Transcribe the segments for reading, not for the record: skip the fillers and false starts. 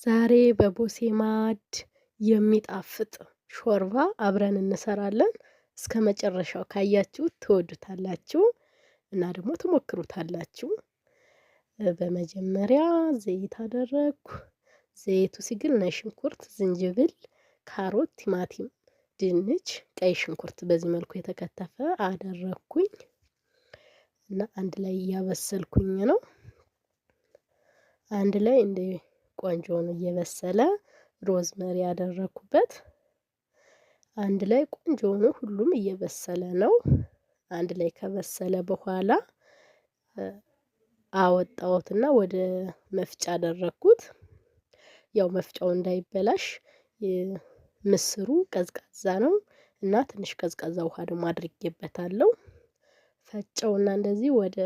ዛሬ በቦሴ ማዕድ የሚጣፍጥ ሾርባ አብረን እንሰራለን። እስከመጨረሻው ካያችሁት ትወዱታላችሁ እና ደግሞ ትሞክሩታላችሁ። በመጀመሪያ ዘይት አደረግኩ። ዘይቱ ሲግል ነጭ ሽንኩርት፣ ዝንጅብል፣ ካሮት፣ ቲማቲም፣ ድንች፣ ቀይ ሽንኩርት በዚህ መልኩ የተከተፈ አደረግኩኝ እና አንድ ላይ እያበሰልኩኝ ነው። አንድ ላይ እንደ ቆንጆ ነው እየበሰለ ሮዝመሪ ያደረኩበት። አንድ ላይ ቆንጆ ነው፣ ሁሉም እየበሰለ ነው። አንድ ላይ ከበሰለ በኋላ አወጣሁትና ወደ መፍጫ አደረኩት። ያው መፍጫው እንዳይበላሽ ምስሩ ቀዝቃዛ ነው እና ትንሽ ቀዝቃዛ ውሃ ደግሞ አድርጌበታለሁ። ፈጨውና እንደዚህ ወደ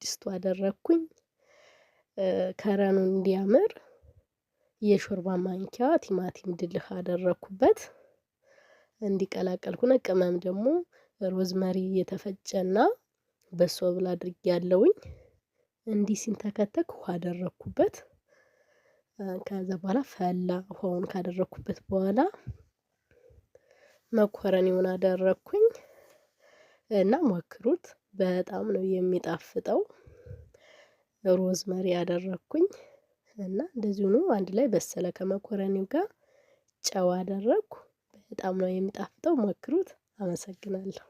ድስቱ አደረኩኝ። ከረኑን እንዲያምር የሾርባ ማንኪያ ቲማቲም ድልህ አደረኩበት። እንዲቀላቀልኩና ቅመም ደግሞ ሮዝመሪ የተፈጨና በሶ ብላ አድርጌያለሁኝ። እንዲህ ሲንተከተክ ውሃ አደረኩበት። ከዛ በኋላ ፈላ። ውሃውን ካደረኩበት በኋላ መኮረኒውን አደረኩኝ እና ሞክሩት፣ በጣም ነው የሚጣፍጠው። ሮዝመሪ አደረኩኝ እና እንደዚሁ ነው። አንድ ላይ በሰለ ከመኮረኒው ጋር። ጨው አደረኩ። በጣም ነው የሚጣፍጠው፣ ሞክሩት። አመሰግናለሁ።